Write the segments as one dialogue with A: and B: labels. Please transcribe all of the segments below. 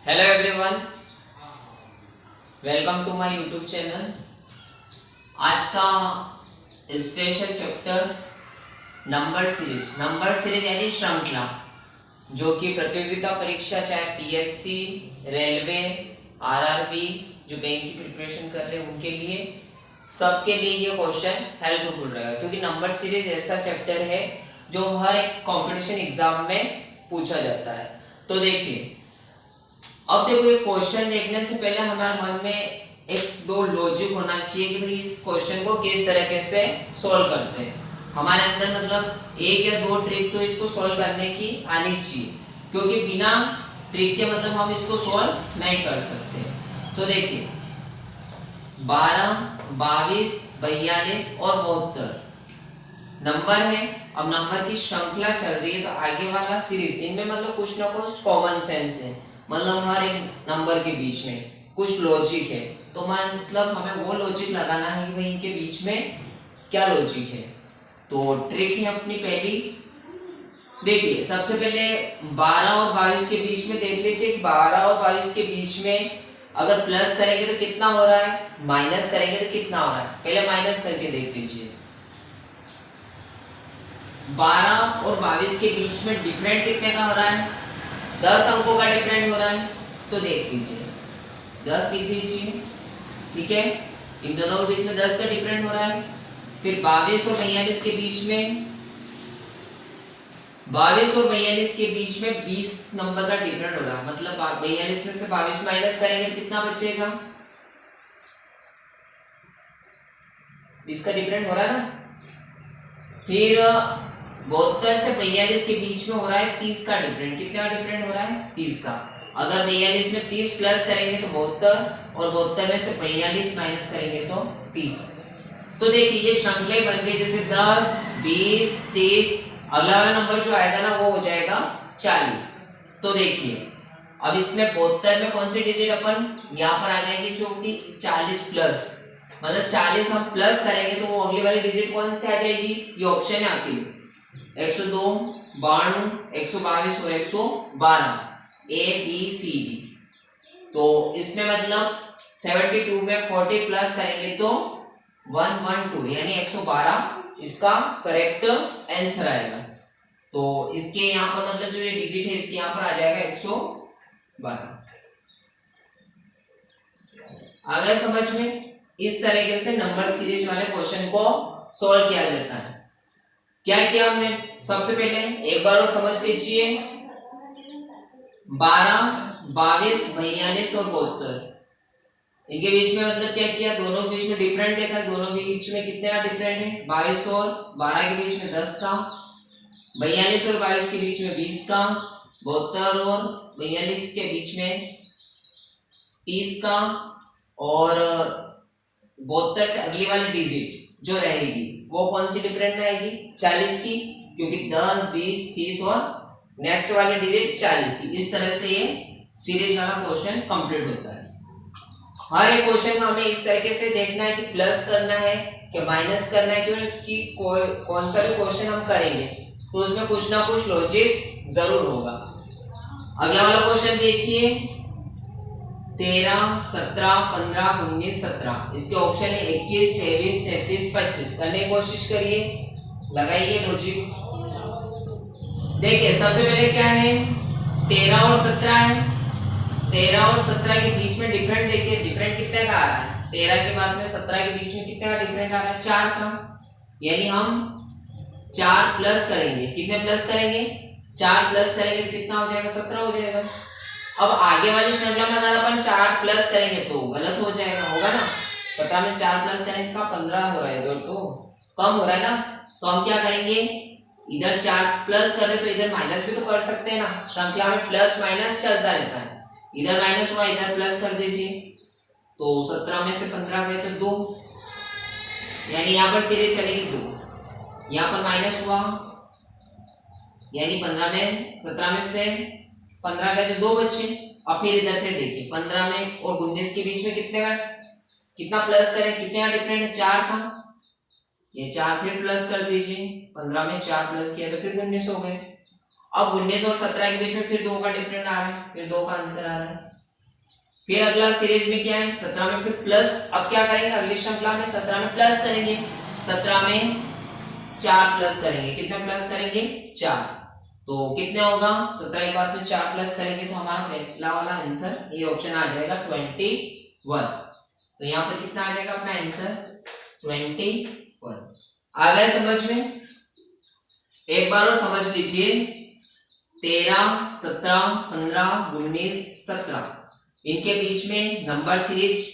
A: Hello everyone, welcome to my YouTube channel. आज का special chapter number series यानी श्रृंखला, जो कि प्रतियोगिता परीक्षा चाहे पीएससी, रेलवे, आरआरबी, जो बैंक की प्रिपरेशन कर रहे हैं उनके लिए, सबके लिए ये क्वेश्चन हेल्पफुल रहेगा, क्योंकि नंबर सीरीज ऐसा चैप्टर है जो हर एक कंपटीशन एग्जाम में पूछा जाता है। तो देखिए, अब देखो, एक क्वेश्चन देखने से पहले हमारे मन में एक दो लॉजिक होना चाहिए कि भाई इस क्वेश्चन को किस तरीके से सॉल्व करते हैं। हमारे अंदर मतलब एक या दो ट्रिक तो इसको सॉल्व करने की आनी चाहिए, क्योंकि बिना ट्रिक के मतलब हम इसको सॉल्व नहीं कर सकते। तो देखिए, 12, 22, 42 और 72 नंबर है। अब नंबर की श्रृंखला चल रही है, तो आगे वाला सीरीज, इनमें मतलब कुछ ना कुछ कॉमन सेंस है, मतलब हर एक नंबर के बीच में कुछ लॉजिक है। तो मतलब हमें वो लॉजिक लगाना है कि भाई इनके बीच में क्या लॉजिक है। तो ट्रिक है अपनी पहली। देखिए, सबसे पहले 12 और 22 के बीच में देख लीजिए, 12 और 22 के बीच में अगर प्लस करेंगे तो कितना हो रहा है, माइनस करेंगे तो कितना हो रहा है। पहले माइनस करके देख लीजिए। 12 और 22 के बीच में डिफरेंट कितने का हो रहा है, 10 अंकों का डिफरेंट हो रहा है। तो देख लीजिए, 10 लिख दीजिए, ठीक है। इन दोनों के बीच में 10 का डिफरेंट हो रहा है। फिर 22 और 42 के बीच में, 22 और 42 के बीच में 20 नंबर का डिफरेंट हो रहा है। मतलब 42 में से 22 माइनस करेंगे तो कितना बचेगा, 20 का डिफरेंट हो रहा है ना। फिर 72 से 42 के बीच में हो रहा है 30 का डिफरेंट। कितने का डिफरेंट हो रहा है, 30 का। अगर 42 में 30 प्लस करेंगे तो 72, और 72 में से 42 माइनस करेंगे तो 30। तो देखिए, ये श्रृंखला बन गई, जैसे 10, 20, 30, अगला वाला नंबर जो आएगा ना वो हो जाएगा 40। तो देखिए, अब इसमें 72 में कौन सी डिजिट अपन यहाँ पर आ जाएगी, जो कि 40 प्लस, मतलब 40 हम प्लस करेंगे तो वो अगली वाली डिजिट कौन सी आ जाएगी, ये ऑप्शन है आपके लिए, 102, 92, 122 और 112, ए बी सी डी। तो इसमें मतलब 72 में 40 प्लस करेंगे तो 112 यानी 112 इसका करेक्ट आंसर आएगा। तो इसके यहाँ पर मतलब जो ये डिजिट है इसके यहाँ पर आ जाएगा 112। आ गया समझ में। इस तरीके से नंबर सीरीज वाले क्वेश्चन को सॉल्व किया जाता है। क्या किया हमने, सबसे पहले एक बार और समझ लीजिए, 12, 22, 42 और 72, इनके बीच में मतलब क्या किया, दोनों के बीच में डिफरेंट देखा, दोनों के बीच में कितने का डिफरेंट है, 22 और 12 के बीच में 10 का, 42 और 22 के बीच में 20 का, 72 और 42 के बीच में 30 का, और 72 से अगली वाली डिजिट जो रहेगी वो कौन सी डिफरेंट में आएगी, 40 की, क्योंकि 10, 20, 30 और नेक्स्ट वाली डिजिट 40 की। इस तरह से ये सीरीज वाला क्वेश्चन कंप्लीट होता है। हर एक क्वेश्चन में हमें इस तरीके से देखना है कि प्लस करना है कि माइनस करना है, क्योंकि कौन सा भी क्वेश्चन हम करेंगे तो उसमें कुछ ना कुछ लॉजिक जरूर होगा। अगला वाला क्वेश्चन देखिए, 13, 17, 15, 19, 17, इसके ऑप्शन है 21, 23, 37, 25। करने की कोशिश करिए, लगाइए लॉजिक। देखिए, सबसे पहले क्या है, 13 और 17 है। 13 और 17 के बीच में डिफरेंट देखिए, डिफरेंट कितने का आ रहा है, 13 के बाद में 17 के बीच में कितने का डिफरेंट आ रहा है, 4 का। यानी हम 4 प्लस करेंगे, कितने प्लस करेंगे, 4 प्लस करेंगे तो कितना हो जाएगा, 17 हो जाएगा। अब आगे वाली श्रृंखला में अगर अपन 4 प्लस करेंगे तो गलत हो जाएगा, होगा ना। 17 में 4 प्लस करेंगे तो 15 हो रहा है, इधर तो कम हो रहा है ना। तो हम क्या करेंगे, इधर 4 प्लस कर रहे तो इधर माइनस भी तो कर सकते हैं ना, श्रृंखला में प्लस माइनस चलता रहता है। इधर माइनस हुआ, इधर प्लस कर दीजिए, तो 17 में से 15 गए तो 2, यानी यहाँ पर सीरीज चलेगी 2। यहाँ पर माइनस हुआ, यानी 17 में से 15 गए तो 2 बचे। अब फिर इधर फिर देखिए, 15 में और 19 के बीच में कितना प्लस करें, कितने का डिफरेंट है, 4 का। ये 4 फिर प्लस कर दीजिए, 15 में 4 प्लस किया तो फिर 19 हो गए। अब 19 और 17 के बीच में फिर 2 का डिफरेंट आ रहा है, फिर 2 का अंतर आ रहा है। फिर अगला सीरीज में क्या है 17 में फिर प्लस, अब क्या करेंगे अगली श्रृंखला में 17 में प्लस करेंगे, 17 में 4 प्लस करेंगे, कितने प्लस करेंगे 4, तो कितने होगा 17 के बाद में 4 प्लस करेंगे तो हमारा पहला वाला आंसर ये ऑप्शन आ जाएगा 21। तो यहाँ पर कितना आ जाएगा अपना आंसर 21। आ गया समझ में? एक बार और समझ लीजिए 13, 17, 15, 19, 17 इनके बीच में नंबर सीरीज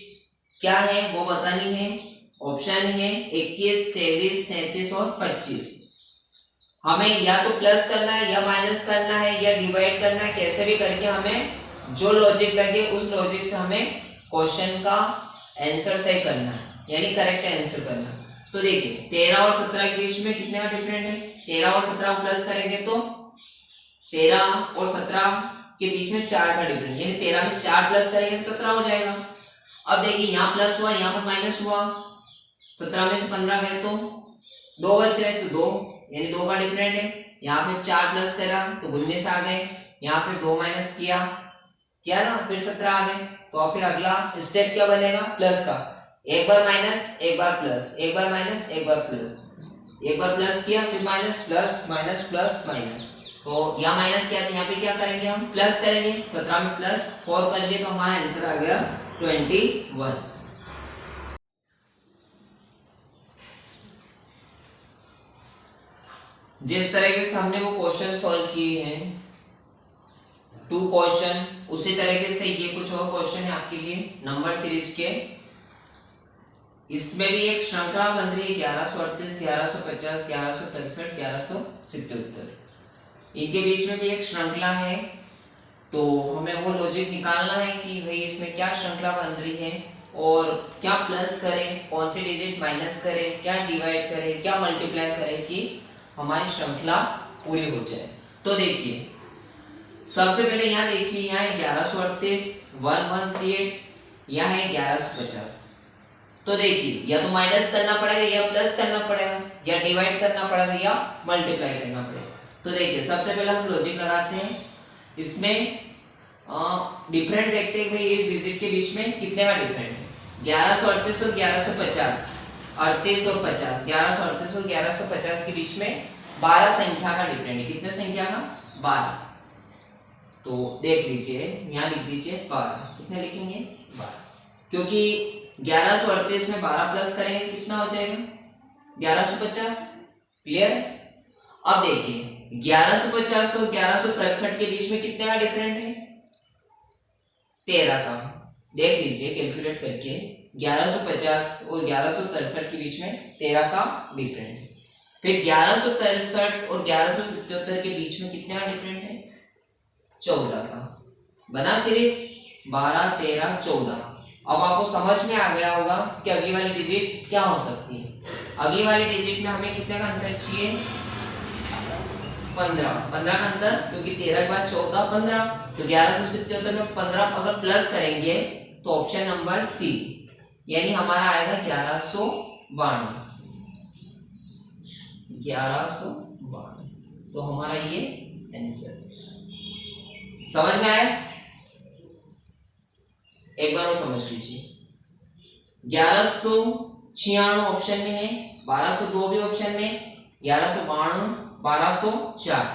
A: क्या है वो बतानी है। ऑप्शन है 21, 23, 37 और 25। हमें या तो प्लस करना है या माइनस करना है या डिवाइड करना है, कैसे भी करके हमें जो लॉजिक लगे उस लॉजिक से हमें क्वेश्चन का आंसर सही करना है, यानी करेक्ट आंसर करना है। तो देखिए 13 और 17 के बीच में कितने का डिफरेंट है, 13 और 17 को प्लस करेंगे तो 13 और 17 के बीच में 4 का डिफरेंस, यानी 13 में 4 प्लस करेंगे तो 17 हो जाएगा। अब देखिए यहाँ प्लस हुआ यहाँ पर माइनस हुआ, 17 में से 15 गए तो 2 बच रहे तो 2, यानी 2 का डिफरेंट है। यहाँ पे 4 प्लस करा तो 19 आ गए, यहाँ पे 2 माइनस किया ना फिर 17 आ गए। तो अब फिर अगला स्टेप क्या बनेगा प्लस का, एक बार माइनस एक बार प्लस, एक बार माइनस एक बार प्लस, एक बार प्लस किया फिर minus plus minus plus minus, तो यहाँ माइनस किया तो यहाँ पे क्या करेंगे हम प्लस करेंगे, 17 में प्लस 4 कर लिए तो हमारा आंसर आ गया 21। जिस तरीके से हमने वो क्वेश्चन सॉल्व किए हैं 2 क्वेश्चन, उसी तरीके से ये कुछ और क्वेश्चन है आपके लिए नंबर सीरीज के। इसमें भी एक श्रृंखला बन रही है 1138, 1150, 1163, 1177, इनके बीच में भी एक श्रृंखला है। तो हमें वो लॉजिक निकालना है कि भाई इसमें क्या श्रृंखला बन रही है और क्या प्लस करें, कौन से डिजिट माइनस करें, क्या डिवाइड करें, क्या मल्टीप्लाई करें कि हमारी श्रृंखला पूरी हो जाए। तो देखिए सबसे पहले यहाँ देखिए, यहाँ है 1138, 1138, यहाँ है 1150। तो देखिए या तो माइनस करना पड़ेगा या प्लस करना पड़ेगा, या डिवाइड करना पड़ेगा या मल्टीप्लाई करना पड़ेगा। तो देखिए सबसे पहले हम लॉजिक लगाते हैं, इसमें डिफरेंट देखते हैं भाई इस डिजिट के बीच में कितने का डिफरेंट है। 1138 और 1150, 38 और 50, 1138 और 1150 के बीच में 12 संख्या का डिफरेंट है। कितने संख्या का 12। तो देख लीजिए यहाँ लिख दीजिए 12, कितने लिखेंगे 12, क्योंकि 1138 में 12 प्लस करेंगे कितना हो जाएगा 1150। क्लियर? अब देखिए 1150 और 1163 के बीच में कितने का डिफरेंट है 13 का। देख लीजिए कैलकुलेट करके 1150 और 1163 के बीच में 13 का डिफरेंट है। फिर 1163 और 1177 के बीच में कितने का डिफरेंट है 14 का। बना सीरीज 12, 13, 14। अब आपको समझ में आ गया होगा कि अगली वाली डिजिट क्या हो सकती है। अगली वाली डिजिट में हमें कितने का अंतर चाहिए 15 का अंतर, क्योंकि 13 के बाद 14 15, तो 1177 में 15 अगर प्लस करेंगे तो ऑप्शन नंबर सी, यानी हमारा आएगा 1192। तो हमारा ये आंसर समझ में आया? एक बार और समझ लीजिए 1196 ऑप्शन में है, 1202 भी ऑप्शन में, 1192, 1204,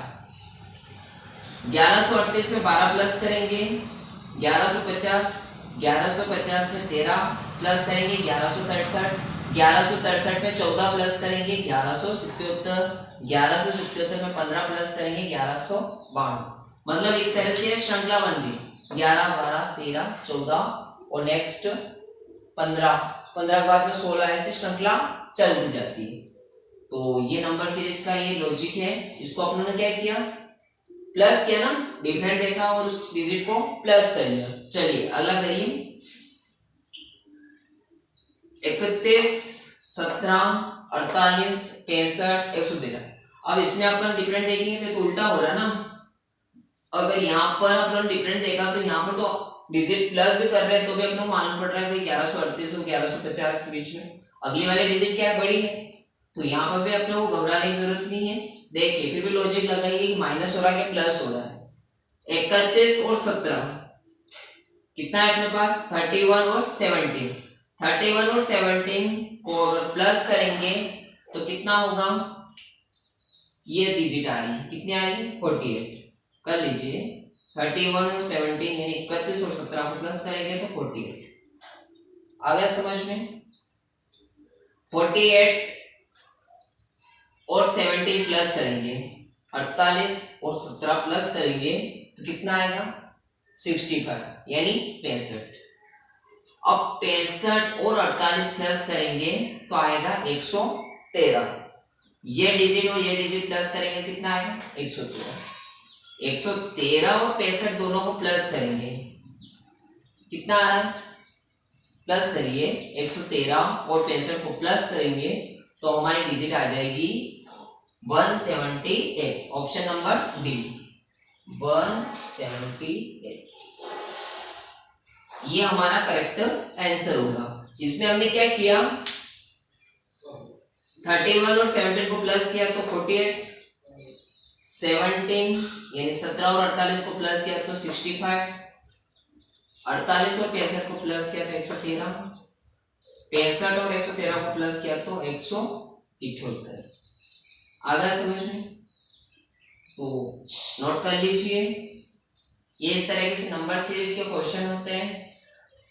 A: 1138 में 12 प्लस करेंगे, 1150 में 13 प्लस करेंगे, 1163 में 14 प्लस करेंगे, 1177 में 15 प्लस करेंगे, 1192। मतलब एक तरह से श्रृंखला बन गई 11, 12, 13, 14 और नेक्स्ट 15 के बाद में 16, ऐसी श्रृंखला चलती जाती है। तो ये नंबर सीरीज का ये लॉजिक है, इसको अपन ने क्या किया प्लस किया ना, डिफरेंट देखा और उस डिजिट को प्लस कर लिया। चलिए अगला करिए 31, 17, 48, 65, 113। अब इसमें अपन डिफरेंट देखेंगे तो उल्टा हो रहा है ना। अगर यहाँ पर अपन डिफरेंट देखा तो यहाँ पर तो डिजिट प्लस भी कर रहे हैं तो भी अपने को मालूम पड़ रहा है कि 1138 और 1150 के बीच में अगली वाली डिजिट क्या है बड़ी है, तो यहाँ पर भी अपने को घबराने की जरूरत नहीं है। देखिए फिर भी लॉजिक लगाइए, माइनस हो रहा है कि प्लस हो रहा है। 31 और 17 कितना है अपने पास, 31 और 17। 31 और 17 को अगर प्लस करेंगे तो कितना होगा, ये डिजिट आ रही है, कितनी आ रही है 48। कर लीजिए 31 और 17 यानी 31 और 17 को प्लस करेंगे तो 48 आ गया समझ में। 48 और 17 प्लस करेंगे, 48 और 17 प्लस करेंगे तो कितना आएगा 65 यानी 65। अब 65 और 48 प्लस करेंगे तो आएगा 113। ये डिजिट और ये डिजिट प्लस करेंगे कितना आएगा 113। 113 और 65 दोनों को प्लस करेंगे कितना आ रहा है, प्लस करिए 113 और 65 को प्लस करेंगे तो हमारी डिजिट आ जाएगी 178। ऑप्शन नंबर डी 178 ये हमारा करेक्ट आंसर होगा। इसमें हमने क्या किया, 31 और 17 को प्लस किया तो 48, 17 यानी 17 और 48 को प्लस किया तो 65, 48 और 65 को प्लस किया तो 113, 65 और 113 को प्लस किया तो 178। आ गया समझ में, तो नोट कर लीजिए। ये इस तरीके से नंबर सीरीज के क्वेश्चन होते हैं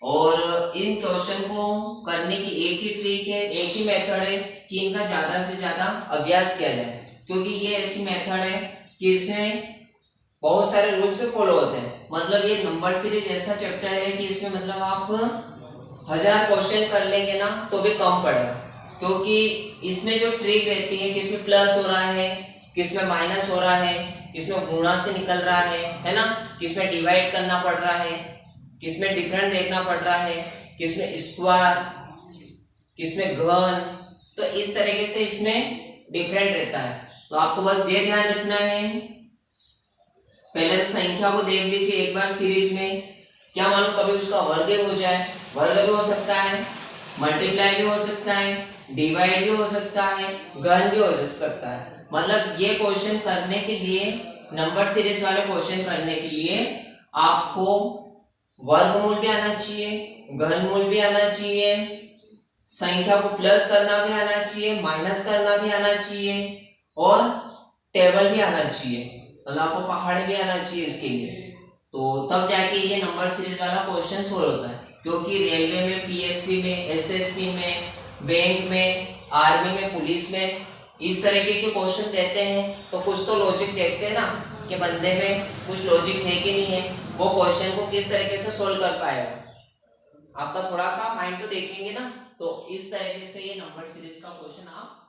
A: और इन क्वेश्चन को करने की एक ही ट्रिक है, एक ही मेथड है कि इनका ज्यादा से ज्यादा अभ्यास किया जाए, क्योंकि ये ऐसी मेथड है कि इसमें बहुत सारे रूल्स फॉलो होते हैं। मतलब ये नंबर सीरीज ऐसा चैप्टर है कि इसमें मतलब आप 1000 क्वेश्चन कर लेंगे ना तो भी कम पड़ेगा, क्योंकि इसमें जो ट्रिक रहती है कि इसमें प्लस हो रहा है, किसमें माइनस हो रहा है, किसमें गुणा से निकल रहा है ना, किसमें डिवाइड करना पड़ रहा है, किसमें डिफरेंट देखना पड़ रहा है, किसमें स्क्वायर, किसमें घन, तो इस तरीके से इसमें डिफरेंट रहता है। तो आपको बस ये ध्यान रखना है, पहले तो संख्या को देख लीजिए एक बार सीरीज में, क्या मालूम कभी उसका वर्ग हो जाए, वर्ग भी हो सकता है, मल्टीप्लाई भी हो सकता है, डिवाइड भी हो सकता है, घन भी हो सकता है। मतलब ये क्वेश्चन करने के लिए, नंबर सीरीज वाले क्वेश्चन करने के लिए आपको वर्गमूल भी आना चाहिए, घनमूल भी आना चाहिए, संख्या को प्लस करना भी आना चाहिए, माइनस करना भी आना चाहिए और टेबल भी आना चाहिए, मतलब आपको पहाड़ भी आना चाहिए इसके लिए। तो तब जाके ये नंबर सीरीज वाला क्वेश्चन सोल्व होता है, क्योंकि रेलवे में, पीएससी में, एसएससी में, बैंक में, आर्मी में, पुलिस में इस तरीके के क्वेश्चन देते हैं तो कुछ तो लॉजिक देखते हैं ना कि बंदे में कुछ लॉजिक है कि नहीं है, वो क्वेश्चन को किस तरीके से सोल्व कर पाएगा। आपका थोड़ा सा माइंड तो देखेंगे ना, तो इस तरीके से ये नंबर सीरीज का क्वेश्चन आप